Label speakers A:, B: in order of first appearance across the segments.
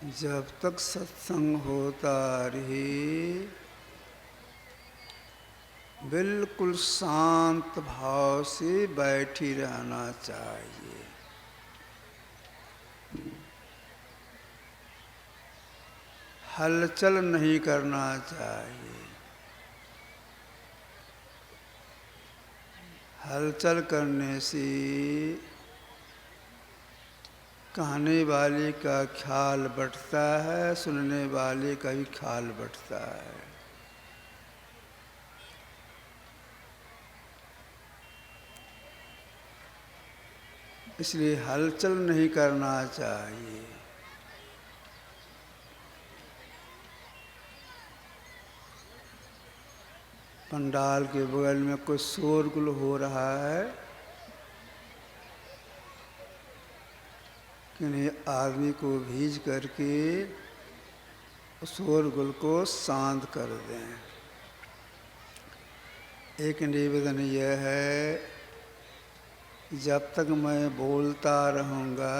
A: जब तक सत्संग होता रहे बिल्कुल शांत भाव से बैठी रहना चाहिए। हलचल नहीं करना चाहिए। हलचल करने से कहने वाले का ख्याल बंटता है, सुनने वाले का भी ख्याल बंटता है। इसलिए हलचल नहीं करना चाहिए। पंडाल के बगल में कोई शोरगुल हो रहा है, किन्हीं आदमी को भेज करके उस शोरगुल को शांत कर दें। एक निवेदन यह है, जब तक मैं बोलता रहूँगा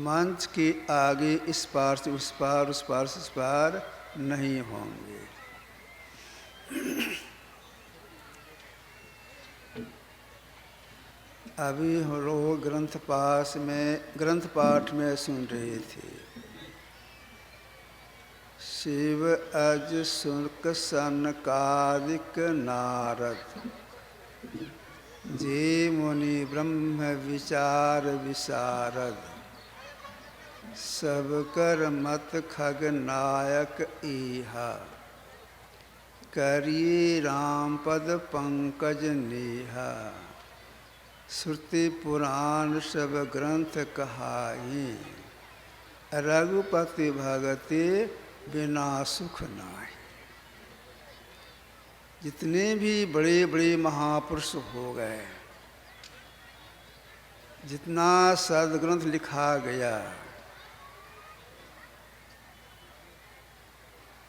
A: मंच के आगे इस पार से उस पार, उस पार से इस पार नहीं होंगे। अभी हम लोग ग्रंथ पाठ में सुन रहे थे, शिव अज सुनक सनकादिक नारद, जे मुनि ब्रह्म विचार विशारद, सब कर मत खग नायक ईहा, करिए राम पद पंकज नेहा, श्रुति पुराण सब ग्रंथ कहाई, रघुपति भगति बिना सुख नाहि। जितने भी बड़े बड़े महापुरुष हो गए, जितना सदग्रंथ लिखा गया,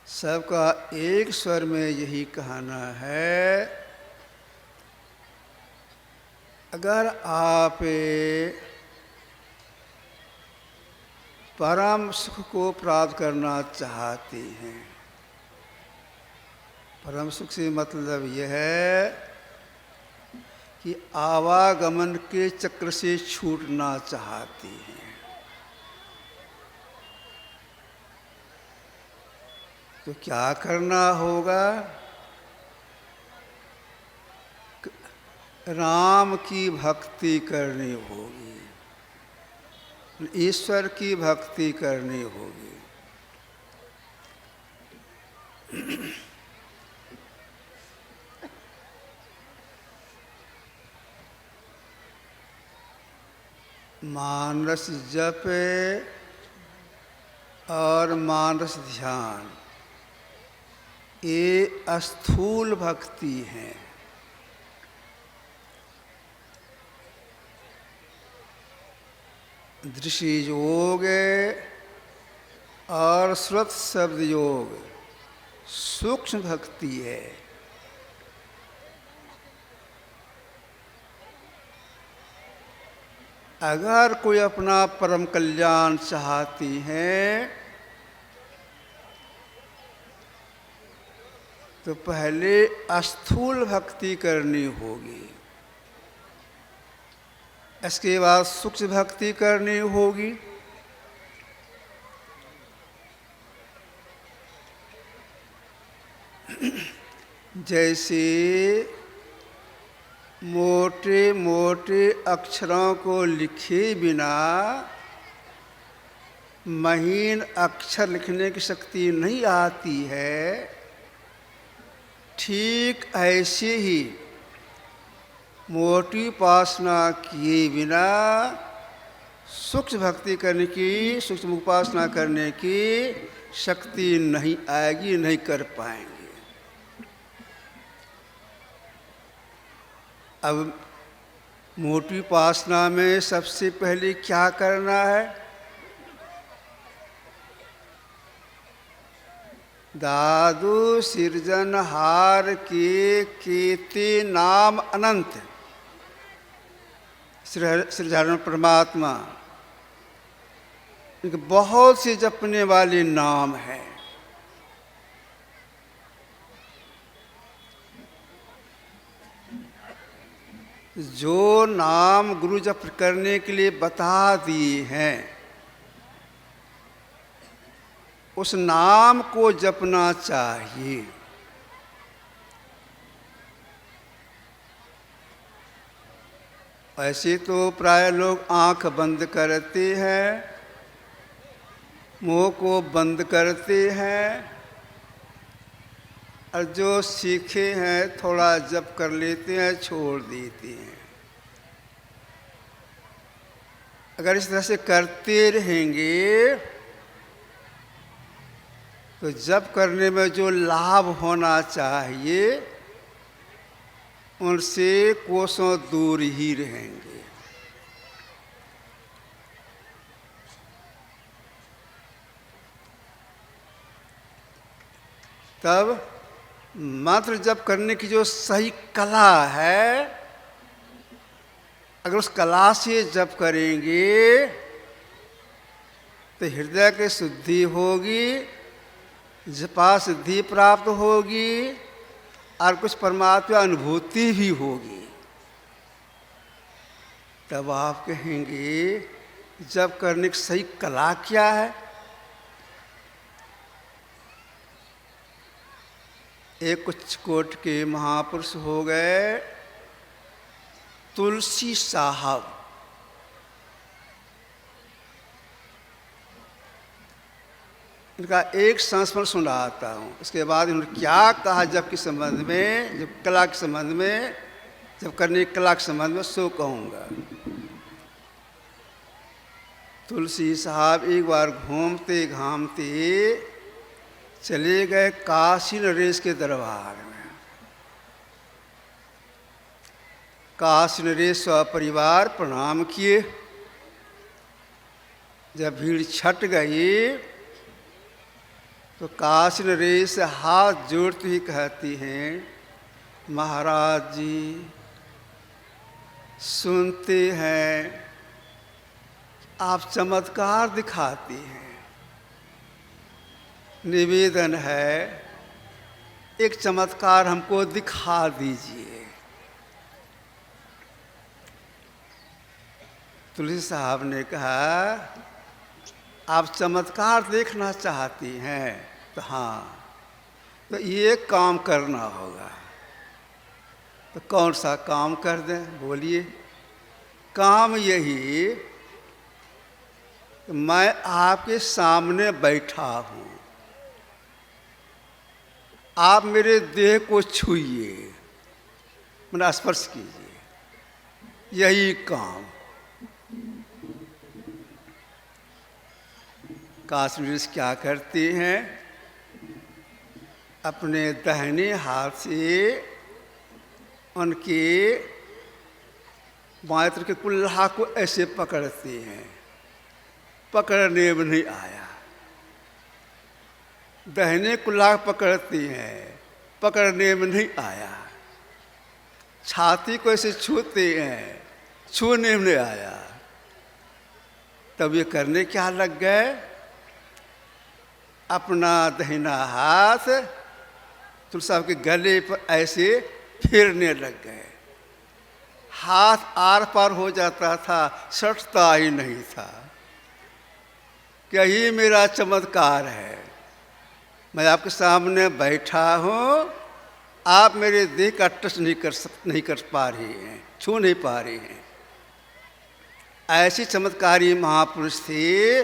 A: सबका एक स्वर में यही कहना है, अगर आप परम सुख को प्राप्त करना चाहते हैं, परम सुख से मतलब यह है कि आवागमन के चक्र से छूटना चाहते हैं, तो क्या करना होगा? राम की भक्ति करनी होगी, ईश्वर की भक्ति करनी होगी। मानस जप और मानस ध्यान, ये स्थूल भक्ति है। दृश्य योग और श्रुत शब्द योग सूक्ष्म भक्ति है। अगर कोई अपना परम कल्याण चाहती हैं तो पहले स्थूल भक्ति करनी होगी, इसके बाद सूक्ष्म भक्ति करनी होगी। जैसे मोटे मोटे अक्षरों को लिखे बिना महीन अक्षर लिखने की शक्ति नहीं आती है, ठीक ऐसे ही मोटी उपासना किए बिना सूक्ष्म भक्ति करने की, सूक्ष्म उपासना करने की शक्ति नहीं आएगी, नहीं कर पाएंगे। अब मोटी उपासना में सबसे पहले क्या करना है? दादू सिरजनहार के कीर्ति नाम अनंत, श्रीहरण परमात्मा इनके बहुत से जपने वाले नाम हैं। जो नाम गुरु जप करने के लिए बता दिए हैं, उस नाम को जपना चाहिए। ऐसे तो प्राय लोग आंख बंद करते हैं, मुंह को बंद करते हैं, और जो सीखे हैं थोड़ा जप कर लेते हैं, छोड़ देते हैं। अगर इस तरह से करते रहेंगे तो जप करने में जो लाभ होना चाहिए उनसे कोसों दूर ही रहेंगे। तब मंत्र जप करने की जो सही कला है, अगर उस कला से जप करेंगे तो हृदय की शुद्धि होगी, जपा सिद्धि प्राप्त होगी, और कुछ परमात्मा अनुभूति भी होगी। तब आप कहेंगे जप करने की सही कला क्या है? एक कुछ कोट के महापुरुष हो गए तुलसी साहब। इनका एक संस्मरण सुनाता हूँ, इसके बाद इन्होंने क्या कहा जप के संबंध में, जब कला के संबंध में, जब करने की कला के संबंध में, सो कहूँगा। तुलसी साहब एक बार घूमते घामते चले गए काशी नरेश के दरबार में। काशी नरेश परिवार प्रणाम किए। जब भीड़ छट गई तो काशी नरेश हाथ जोड़ती ही कहती हैं, महाराज जी सुनते हैं आप चमत्कार दिखाती हैं, निवेदन है एक चमत्कार हमको दिखा दीजिए। तुलसी साहब ने कहा आप चमत्कार देखना चाहती हैं तो हाँ, तो ये काम करना होगा। तो कौन सा काम कर दें? बोलिए। काम यही, मैं आपके सामने बैठा हूँ, आप मेरे देह को छूइए, मैंने स्पर्श कीजिए, यही काम। काशी नरेश क्या करते हैं, अपने दाहिने हाथ से उनके बाएं तरफ के कुल्हा को ऐसे पकड़ते हैं, पकड़ने में नहीं आया। दाहिने कुल्हा पकड़ती हैं, पकड़ने में नहीं आया। छाती को ऐसे छूते हैं, छूने में नहीं आया। तब ये करने क्या लग गए, अपना दाहिना हाथ तुलसी साहब के गले पर ऐसे फेरने लग गए। हाथ आर पार हो जाता था, सटता ही नहीं था। क्या ये मेरा चमत्कार है? मैं आपके सामने बैठा हूँ, आप मेरे देह का टच नहीं कर पा रहे हैं, छू नहीं पा रहे हैं। ऐसे चमत्कारी महापुरुष थे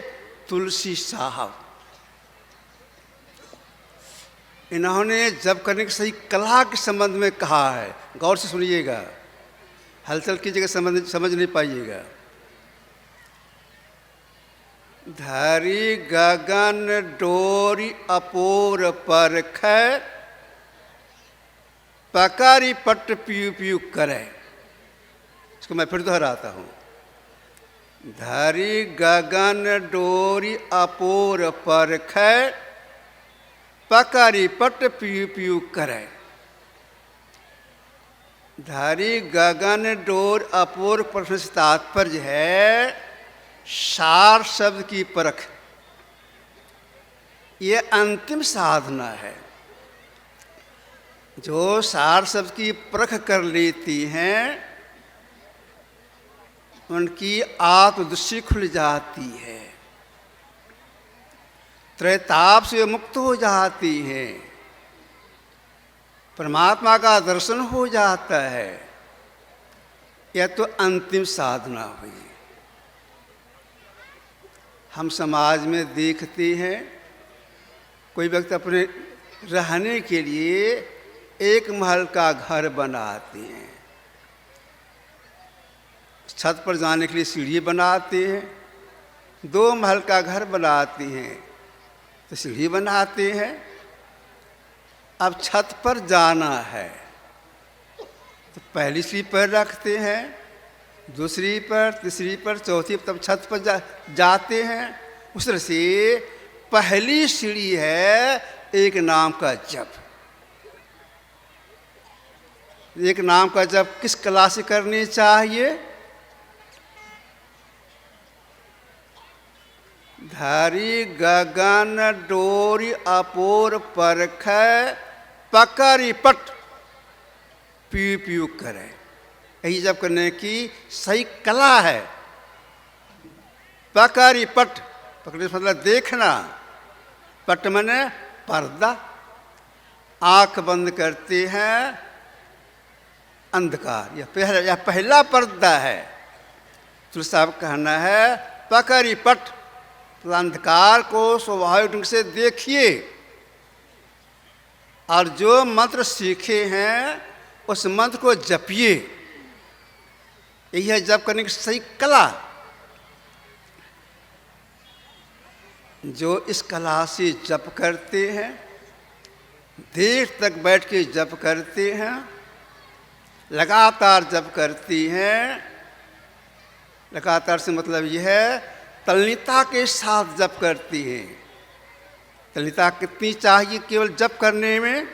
A: तुलसी साहब। इन्होंने जप करने की सही कला के संबंध में कहा है, गौर से सुनिएगा, हलचल कीजिएगा, समझ नहीं पाइएगा। धरी गगन डोरी अपोर परख, पकारी पट पीयू पीयू करे। इसको मैं फिर दोहराता हूँ। धरी गगन डोरी अपोर परख, पकारी पट पीयू पीयू करे। धरी गगन डोर अपोर प्रश्न से तात्पर्य है सार शब्द की परख, ये अंतिम साधना है। जो सार शब्द की परख कर लेती हैं उनकी आत्मदृष्टि खुल जाती है, त्रैताप से मुक्त हो जाती हैं, परमात्मा का दर्शन हो जाता है। यह तो अंतिम साधना हुई। हम समाज में देखते हैं कोई व्यक्ति अपने रहने के लिए एक महल का घर बनाते हैं, छत पर जाने के लिए सीढ़ी बनाते हैं, 2 महल का घर बनाते हैं तो सीढ़ी बनाते हैं। अब छत पर जाना है तो पहली सीढ़ी पर रखते हैं, दूसरी पर, तीसरी पर, चौथी पर, तब छत पर जाते हैं। उस तरह से पहली सीढ़ी है एक नाम का जप। एक नाम का जप किस कला से करनी चाहिए? धरी गगन डोरी अपोर परख, पकड़ी पट पीऊ पीऊ करे। यही जप करने की सही कला है। पकड़ी पट, पकड़ी मतलब देखना, पट मने पर्दा। आंख बंद करते हैं, अंधकार, यह पहला पर्दा है। तुलसी साहब कहना है पकड़ी पट, तो अंधकार को स्वाभाविक ढंग से देखिए और जो मंत्र सीखे हैं उस मंत्र को जपिए। यही है जप करने की सही कला। जो इस कला से जप करते हैं, देर तक बैठ के जप करते हैं, लगातार जप करती हैं। लगातार से मतलब यह है तल्लीनता के साथ जप करती हैं। तल्लीनता कितनी चाहिए केवल जप करने में?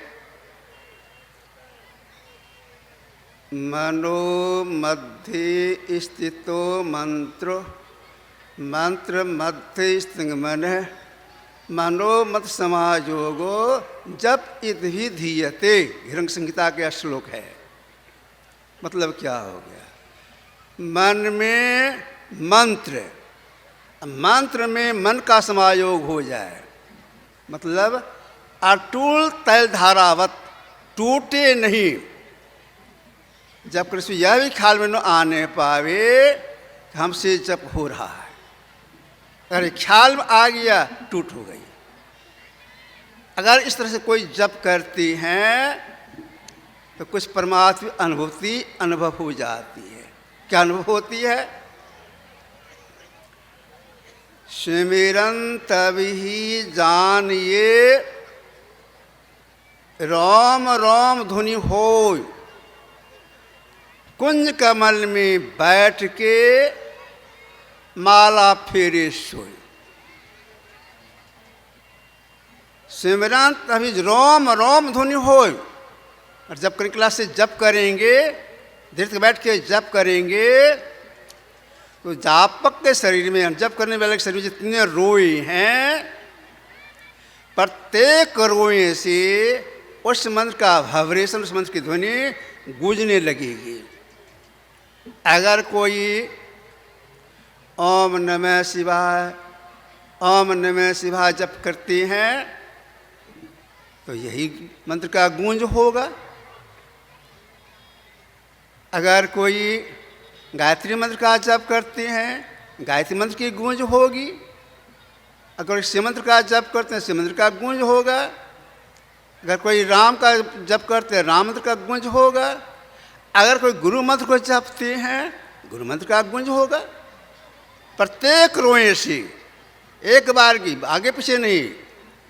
A: मनो मध्य स्थितो मंत्र, मंत्र मध्य स्थित मन, मनोमत समायोगो जप इति ही धीयते। हिरण्य संहिता के श्लोक है। मतलब क्या हो गया? मन में मंत्र, मंत्र में मन का समायोग हो जाए, मतलब अटूल तैल धारावत, टूटे नहीं। जब कृष्ण यह भी ख्याल में न आने पावे कि हमसे जप हो रहा है, अगर ख्याल में आ गया टूट हो गई। अगर इस तरह से कोई जप करती हैं तो कुछ परमात्मा अनुभूति अनुभव हो जाती है। क्या अनुभव होती है? सिमरन तभी जानिए राम राम धुनि होय, कुंज कमल में बैठ के माला फेरे सोय। सिमरन तभी राम राम धुनि होय। और जब करने क्लास से जप करेंगे, देर तक बैठ के जप करेंगे तो जापक के शरीर में, जप करने वाले के शरीर में जितने रोए हैं, प्रत्येक रोए से उस मंत्र का वाइब्रेशन, उस मंत्र की ध्वनि गूंजने लगेगी। अगर कोई ओम नमः शिवाय, ओम नमः शिवाय जप करते हैं तो यही मंत्र का गूंज होगा। अगर कोई गायत्री मंत्र का जप करते हैं, गायत्री मंत्र की गूंज होगी। अगर शिव मंत्र का जप करते हैं, शिव मंत्र का गूंज होगा। अगर कोई राम का जप करते हैं, राम मंत्र का गूंज होगा। अगर कोई गुरु मंत्र को जपते हैं, गुरु मंत्र का गूंज होगा। प्रत्येक रोए से एक बार की, आगे पीछे नहीं,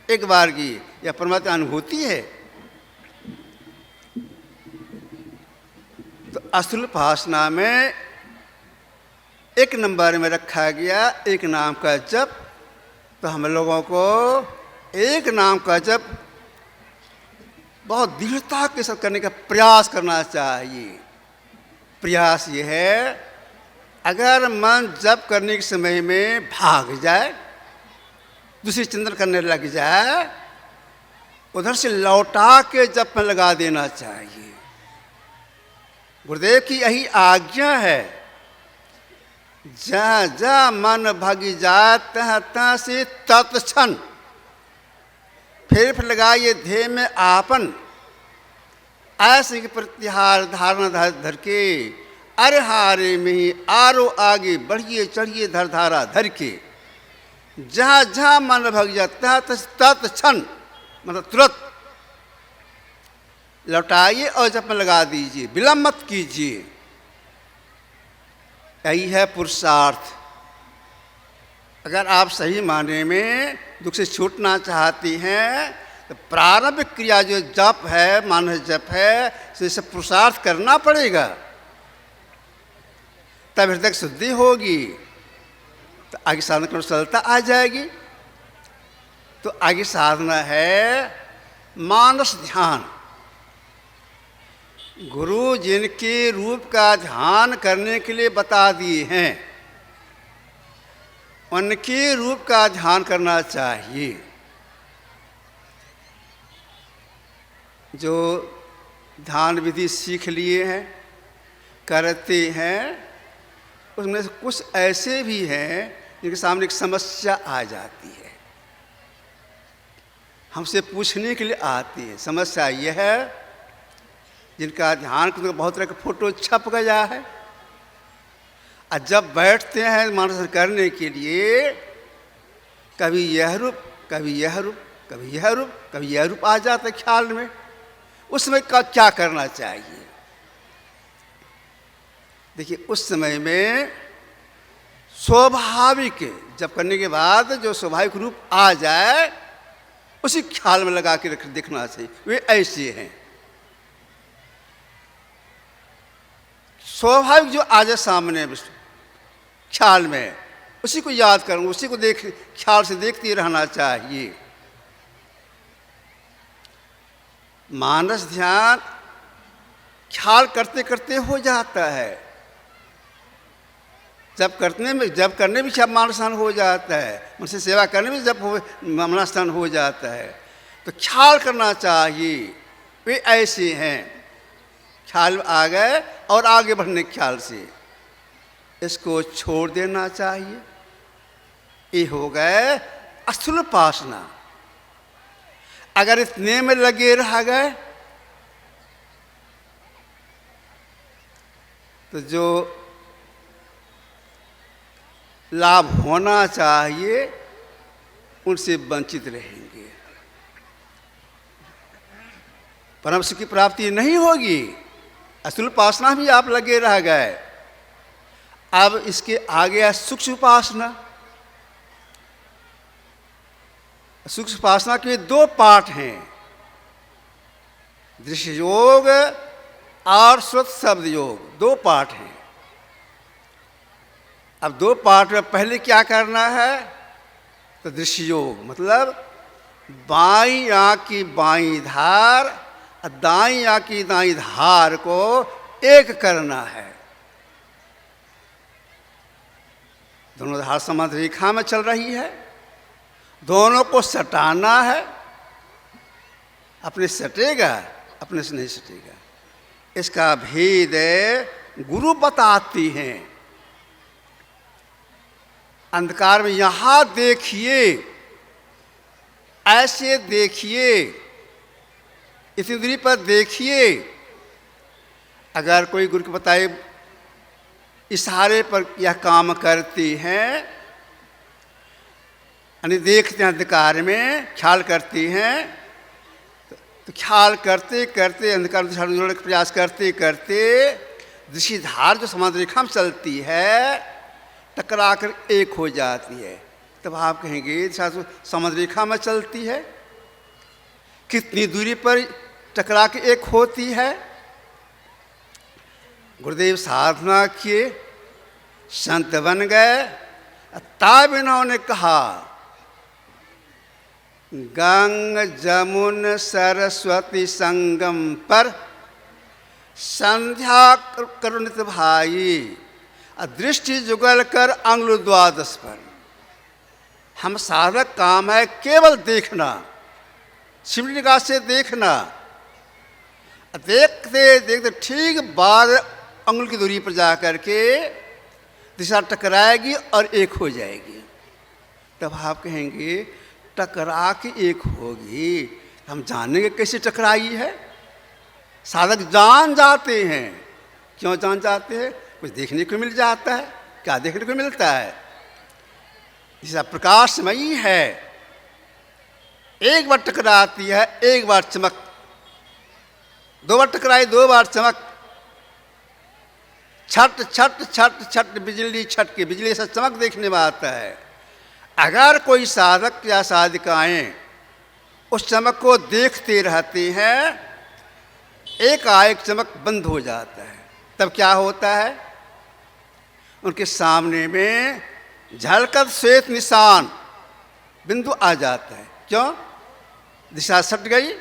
A: एक बार की यह परमात्मा अनुभूति है। तो असुल उपासना में 1 नंबर में रखा गया एक नाम का जप। तो हम लोगों को एक नाम का जप बहुत दृढ़ता के साथ करने का प्रयास करना चाहिए। प्रयास ये है अगर मन जप करने के समय में भाग जाए, दूसरी चिंतन करने लग जाए, उधर से लौटा के जप में लगा देना चाहिए। गुरुदेव की यही आज्ञा है। जहाँ जहाँ मन भागी जाए तहाँ तहाँ से तत्क्षण फिर लगाइए ध्येय में आपन, ऐसे कि प्रत्याहार धारणा धर के अरे हारे में ही आरो आगे बढ़िए चढ़िए धर धारा धर के। जहाँ जहाँ मन भाग जाता है तत्क्षण मतलब तुरंत लौटाइए और जप में लगा दीजिए, विलंब मत कीजिए। यही है पुरुषार्थ। अगर आप सही माने में दुख से छूटना चाहती हैं तो प्रारंभिक क्रिया जो जप है, मानस जप है, इसे पुरुषार्थ करना पड़ेगा, तब हृदय शुद्धि होगी, तो आगे साधना की सरलता आ जाएगी। तो आगे साधना है मानस ध्यान। गुरु जिनके रूप का ध्यान करने के लिए बता दिए हैं, उनके रूप का ध्यान करना चाहिए। जो ध्यान विधि सीख लिए हैं, करते हैं, उसमें से कुछ ऐसे भी हैं जिनके सामने एक समस्या आ जाती है, हमसे पूछने के लिए आती है। समस्या यह है जिनका ध्यान बहुत तरह का फोटो छप गया है, और जब बैठते हैं मानस करने के लिए कभी यह रूप, कभी यह रूप, कभी यह रूप, कभी यह रूप आ जाता है ख्याल में। उसमें क्या करना चाहिए? देखिए, उस समय में स्वाभाविक जब करने के बाद जो स्वाभाविक रूप आ जाए उसी ख्याल में लगा के देखना चाहिए। वे ऐसे हैं स्वाभाविक जो आ जाए सामने ख्याल में, उसी को याद करूँ, उसी को देख ख्याल से देखते रहना चाहिए। मानस ध्यान ख्याल करते करते हो जाता है, जब करने में जब मानस ध्यान हो जाता है, उनसे सेवा करने में जब मानस ध्यान हो जाता है, तो ख्याल करना चाहिए। वे ऐसे हैं, ख्याल आ गए और आगे बढ़ने के ख्याल से इसको छोड़ देना चाहिए। ये हो गए स्थूल उपासना। अगर इतने में लगे रह गए तो जो लाभ होना चाहिए उनसे वंचित रहेंगे, परम सुख की प्राप्ति नहीं होगी। स्थूल उपासना भी आप लगे रह गए। अब इसके आगे है सूक्ष्म उपासना। सूक्ष्म उपासना के दो पाठ हैं, दृश्य योग और श्रुत शब्द योग, दो पाठ हैं। अब दो पाठ में पहले क्या करना है? तो दृश्य योग मतलब बाईं आंख की बाईं धार और दाईं आंख की दाईं धार को एक करना है। दोनों धार समान रेखा में चल रही है, दोनों को सटाना है। अपने सटेगा, अपने से नहीं सटेगा। इसका भेद गुरु बताती हैं। अंधकार में यहाँ देखिए, ऐसे देखिए, इतनी दूरी पर देखिए। अगर कोई गुरु को बताए इशारे पर यह काम करती हैं, यानी देखते हैं अंधकार में, ख्याल करती हैं, तो ख्याल करते करते अंधकार में जोड़ने का प्रयास करते करते दृष्टि धार जो समान रेखा में चलती है टकरा कर एक हो जाती है। तब आप कहेंगे समान रेखा में चलती है, कितनी दूरी पर टकरा के एक होती है? गुरुदेव साधना किए, संत बन गए, तब इन्होंने कहा गंग जमुन सरस्वती संगम पर संध्या करुणित भाई दृष्टि जुगल कर अंगुल द्वादश पर। हम साधक काम है केवल देखना, शिव निगाह से देखना। देखते देखते ठीक 12 अंगुल की दूरी पर जाकर के दिशा टकराएगी और एक हो जाएगी। तब आप कहेंगे टकरा के एक होगी, हम जानेंगे कैसे टकराई है। साधक जान जाते हैं। क्यों जान जाते हैं? कुछ देखने को मिल जाता है। क्या देखने को मिलता है? जैसा प्रकाशमयी है, एक बार टकराती है, एक बार चमक, 2 बार टकराई, 2 बार चमक, छट छट छट छट बिजली छटके, बिजली से चमक देखने में आता है। अगर कोई साधक या साधिकाएं उस चमक को देखते रहते हैं, एकाएक चमक बंद हो जाता है। तब क्या होता है? उनके सामने में झलकत श्वेत निशान बिंदु आ जाता है। क्यों? दिशा सट गई।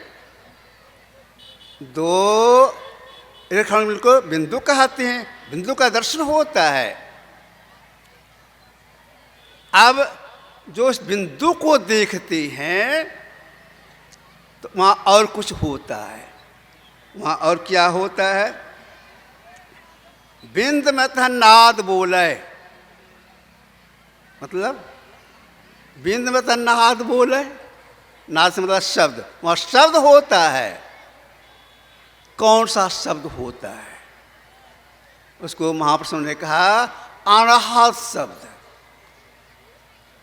A: 2 रेखाखंड को बिंदु कहते हैं, बिंदु का दर्शन होता है। अब जो उस बिंदु को देखते हैं तो वहाँ और कुछ होता है। वहाँ और क्या होता है? बिंद में था नाद बोले, मतलब बिंद में था नाद बोले, नाद से मतलब शब्द, वहाँ शब्द होता है। कौन सा शब्द होता है? उसको महापुरुषों ने कहा अनाहत शब्द।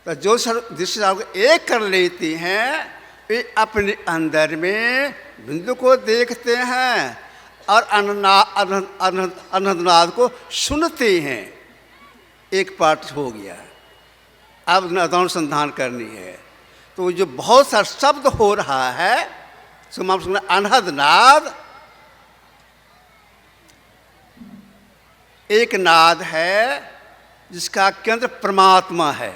A: तो जो दृष्टि को एक कर लेते हैं, वे अपने अंदर में बिंदु को देखते हैं और अनहदनाद को सुनते हैं। एक पाठ हो गया। अब अनुसंधान करनी है। तो जो बहुत सा शब्द हो रहा है, सो महापुरुषों ने अनहदनाद एक नाद है जिसका केंद्र परमात्मा है।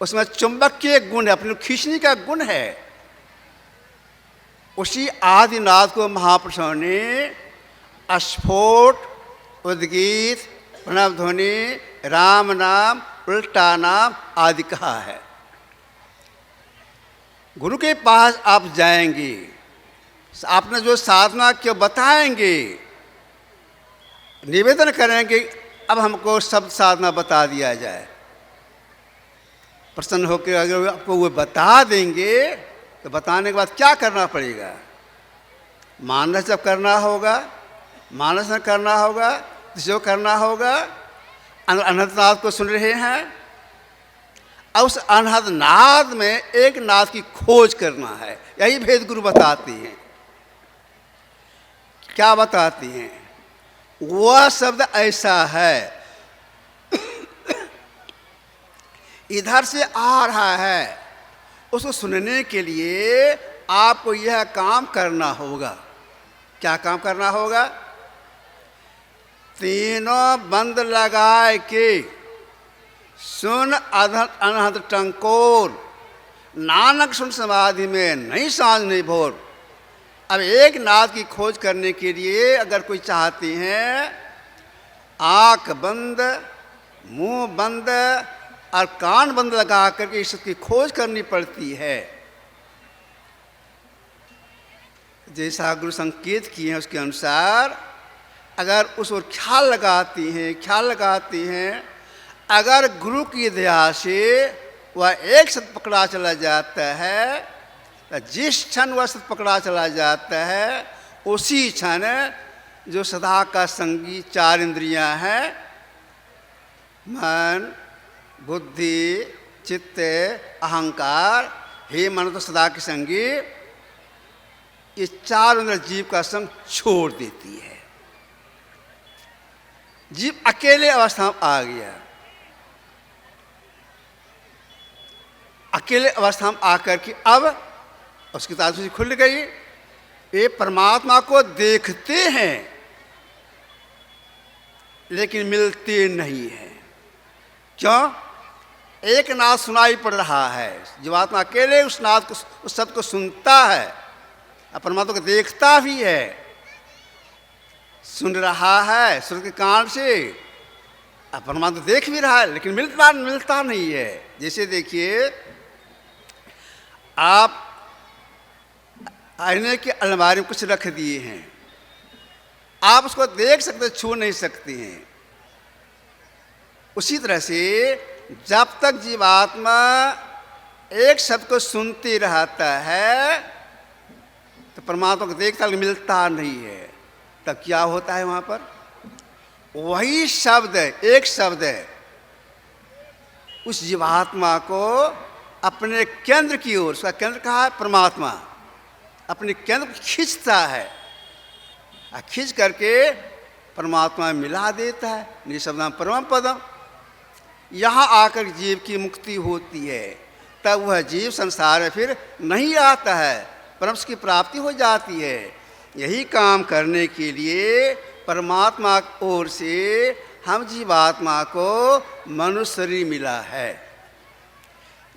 A: उसमें चुंबकीय गुण है, अपने खींचने का गुण है। उसी आदि नाद को महापुरुषों ने अस्फोट, उद्गीत, प्रणव ध्वनि, राम नाम, उल्टा नाम आदि कहा है। गुरु के पास आप जाएंगे, आपने जो साधना क्यों बताएंगे, निवेदन करेंगे अब हमको शब्द साधना बता दिया जाए। प्रसन्न होकर अगर आपको वो बता देंगे तो बताने के बाद क्या करना पड़ेगा? मानस जब करना होगा, मानस में करना होगा, जो करना होगा। अनहदनाद को सुन रहे हैं, अब उस अनहदनाद में एक नाद की खोज करना है। यही भेद गुरु बताते हैं। क्या बताते हैं? वह शब्द ऐसा है, इधर से आ रहा है, उसको सुनने के लिए आपको यह काम करना होगा। क्या काम करना होगा? तीनों बंद लगाए के सुन अनहद टंकोर, नानक सुन समाधि में नहीं सांझ नहीं भोर। अब एक नाद की खोज करने के लिए अगर कोई चाहते हैं, आँख बंद, मुंह बंद और कान बंद लगा करके इसकी खोज करनी पड़ती है। जैसा गुरु संकेत किए हैं उसके अनुसार अगर उस ओर ख्याल लगाती हैं, अगर गुरु की दया से वह एक सत पकड़ा चला जाता है, जिस क्षण वह सत पकड़ा चला जाता है, उसी क्षण जो सदा का संगी 4 इंद्रियां हैं, मन, बुद्धि, चित्त, अहंकार, हे मन तो सदा के संगी, ये 4 इंद्रियां जीव का संग छोड़ देती है। जीव अकेले अवस्था में आ गया। अकेले अवस्था में आकर के अब उसकी ताजगी खुल गई। ये परमात्मा को देखते हैं लेकिन मिलते नहीं हैं। क्यों? एक नाद सुनाई पड़ रहा है, जीवात्मा अकेले उस नाद को, उस शब्द को सुनता है और परमात्मा को देखता भी है, सुन रहा है श्रुति के कान से, अब परमात्मा तो देख भी रहा है, लेकिन मिलता नहीं है। जैसे देखिए, आप आईने की अलमारी में कुछ रख दिए हैं, आप उसको देख सकते, छू नहीं सकते हैं। उसी तरह से जब तक जीवात्मा एक शब्द को सुनते रहता है तो परमात्मा को देखता मिलता नहीं है। तब क्या होता है वहां पर? वही शब्द, एक शब्द उस जीवात्मा को अपने केंद्र की ओर, उसका केंद्र कहाँ है? परमात्मा, अपने केंद्र को खींचता है, खींच करके परमात्मा में मिला देता है। निशब्दम परमं पदम। यहाँ आकर जीव की मुक्ति होती है, तब वह जीव संसार में फिर नहीं आता है, परम की प्राप्ति हो जाती है। यही काम करने के लिए परमात्मा की ओर से हम जीवात्मा को मनुष्य शरीर मिला है।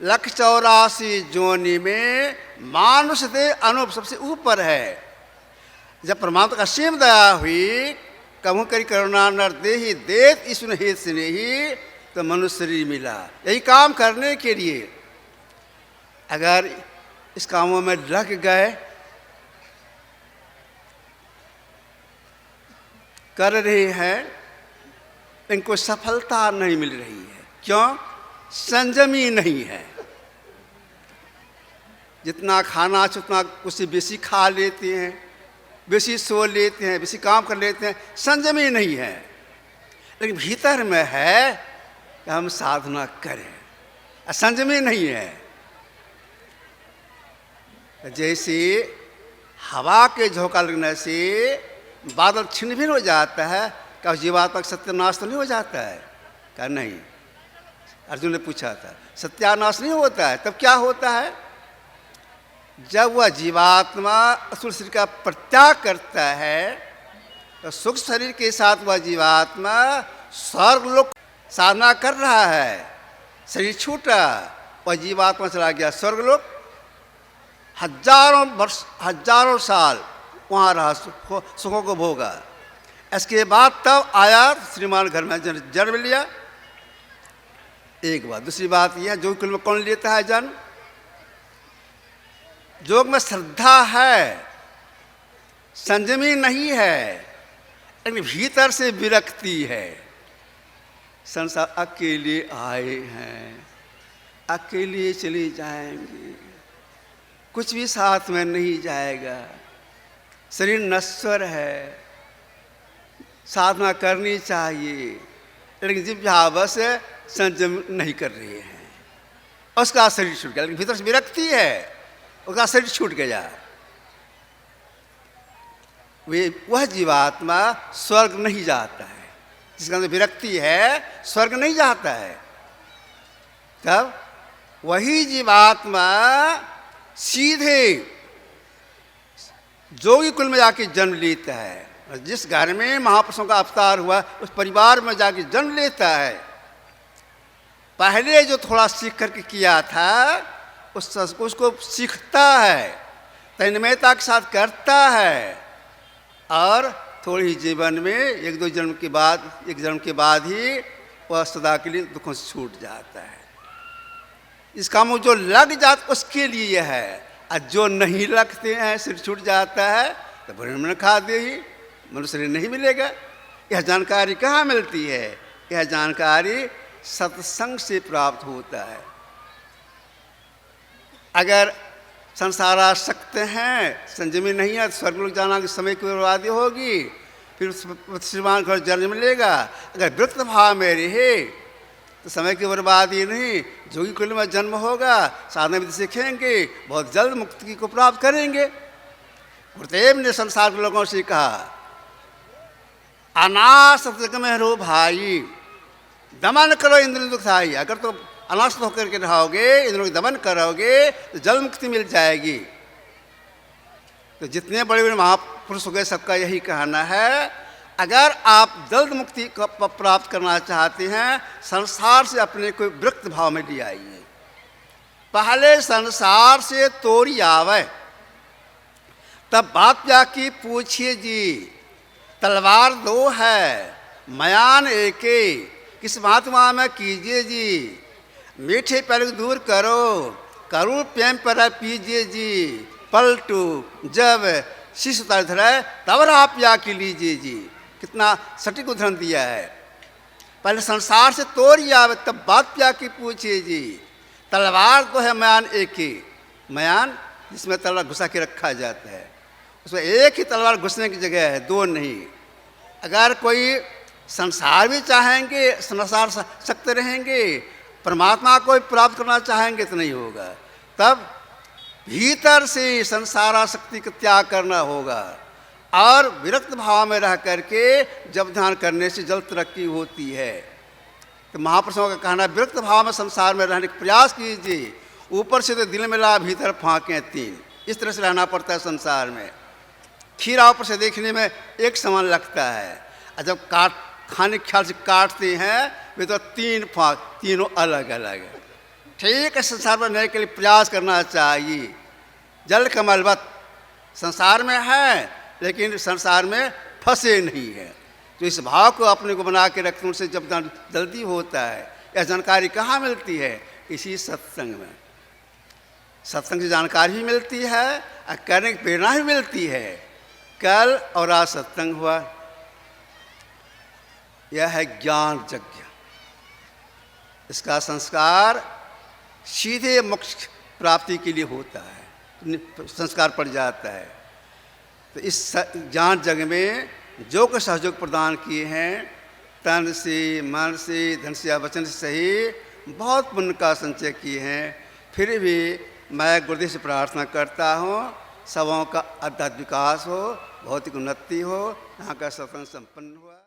A: 184 जोनि में मानुष दे अनूप सबसे ऊपर है। जब परमात्मा का सीम दया हुई, कभू करी करुणा नर देहि देत ईश्वर हित स्नेही, तो मनुष्य शरीर मिला। यही काम करने के लिए अगर इस कामों में लग गए, कर रहे हैं, इनको सफलता नहीं मिल रही है। क्यों? संयमी नहीं है। जितना खाना उतना उससे बेसी खा लेते हैं, बेसी सो लेते हैं, बेसी काम कर लेते हैं, संयमी नहीं है। लेकिन भीतर में है कि हम साधना करें, संयमी नहीं है। जैसे हवा के झोंका लगने से बादल छिन्न भिन्न हो जाता है, क्या जीवात्मा का सत्यानाश तो नहीं हो जाता है? क्या नहीं? अर्जुन ने पूछा था, सत्यानाश नहीं होता है। तब क्या होता है? जब वह जीवात्मा असुर शरीर का परित्याग करता है तो सुख शरीर के साथ वह जीवात्मा स्वर्ग लोक साधना कर रहा है, शरीर छूटा, वह जीवात्मा चला गया स्वर्ग लोक, हजारों वर्ष, हजारों साल वहाँ रहा, सुखों को भोगा। इसके बाद तब आया श्रीमान घर में जन्म लिया। एक बात। दूसरी बात यह है, जोग कुल में कौन लेता है जन्म? जोग में श्रद्धा है, संयमी नहीं है, लेकिन भीतर से विरक्ति है। संसार अकेले आए हैं, अकेले चले जाएंगे, कुछ भी साथ में नहीं जाएगा, शरीर नश्वर है, साधना करनी चाहिए, लेकिन जिह्वावश संयम नहीं कर रहे हैं, उसका शरीर छूट गया। लेकिन भीतर से विरक्ति है, उसका शरीर छूट गया। वह जीवात्मा स्वर्ग नहीं जाता है, जिसका अंदर विरक्ति है, स्वर्ग नहीं जाता है। तब वही जीवात्मा सीधे जोगी कुल में जाके जन्म लेता है। और जिस घर में महापुरुषों का अवतार हुआ, उस परिवार में जाके जन्म लेता है। पहले जो थोड़ा सीख करके किया था उसको सीखता है, तन्मयता के साथ करता है, और थोड़ी जीवन में एक जन्म के बाद ही वह सदा के लिए दुखों से छूट जाता है। इस काम में जो लग जाता उसके लिए यह है, और जो नहीं लगते हैं, सिर छूट जाता है, तो ब्रह्मण खा दे ही, मनुष्य नहीं मिलेगा। यह जानकारी कहाँ मिलती है? यह जानकारी सत्संग से प्राप्त होता है। अगर संसारासक्त हैं, संयमी नहीं है, तो स्वर्ग लोक जाना कि समय की बर्बादी होगी, फिर श्रीमान घर जन्म मिलेगा। अगर वृत्त भाव में रहे तो समय की बर्बादी नहीं, जोगी कुल में जन्म होगा, साधना विधि सीखेंगे, बहुत जल्द मुक्ति को प्राप्त करेंगे। गुरुदेव ने संसार के लोगों से कहा, अनासक्त में रो भाई, दमन करो इंद्रिय दुखाई। अगर तो अनासक्त होकर के रहोगे, इंद्रियों को दमन करोगे, तो जल्द मुक्ति मिल जाएगी। तो जितने बड़े बड़े महापुरुष हो गए, सबका यही कहना है, अगर आप जल्द मुक्ति को प्राप्त करना चाहते हैं, संसार से अपने को विरक्त भाव में ले आइए। पहले संसार से तोड़ी आवे, तब बात जाकी पूछिए जी, तलवार दो है, मयान एके, किस महात्मा में कीजिए जी। मीठे पल दूर करो, करूँ प्रेम पर पीजिए जी। पलटू जब शीश उतार धरे, तब आप या की लीजिए जी। कितना सटीक उदाहरण दिया है। पहले संसार से तोड़ आवे, तब बात प्या की पूछिए जी। तलवार तो है मयान एक ही, मयान जिसमें तलवार घुसा के रखा जाता है, उसमें एक ही तलवार घुसने की जगह है, दो नहीं। अगर कोई संसार भी चाहेंगे, संसार सकते रहेंगे, परमात्मा को प्राप्त करना चाहेंगे तो नहीं होगा। तब भीतर से संसारासक्ति का त्याग करना होगा और विरक्त भाव में रह करके जब ध्यान करने से जल्द तरक्की होती है। तो महापुरुषों का कहना, विरक्त भाव में संसार में रहने का प्रयास कीजिए। ऊपर से तो दिल में ला, भीतर फाँकें तीन, इस तरह से रहना पड़ता है संसार में। खीरा ऊपर से देखने में एक समान लगता है, और जब खाने के ख्याल से काटते हैं वे तो तीन फाँक, तीनों अलग अलग है। ठीक है, संसार में रहने के लिए प्रयास करना चाहिए। जल कमलवत संसार में है, लेकिन संसार में फंसे नहीं है। तो इस भाव को अपने को बना के रखने से जब जल्दी होता है। यह जानकारी कहाँ मिलती है? इसी सत्संग में। सत्संग से जानकारी भी मिलती है और करने की प्रेरणा भी मिलती है। कल और आज सत्संग हुआ, यह है ज्ञान यज्ञ। इसका संस्कार सीधे मोक्ष प्राप्ति के लिए होता है, संस्कार पड़ जाता है। तो इस ज्ञान यज्ञ में जो कुछ सहयोग प्रदान किए हैं, तन से, मन से, धन से या वचन से सही बहुत पुण्य का संचय किए हैं। फिर भी मैं गुरुदेव से प्रार्थना करता हूँ, सबों का आध्यात्मिक विकास हो, भौतिक उन्नति हो, यहाँ का सत्संग संपन्न हुआ।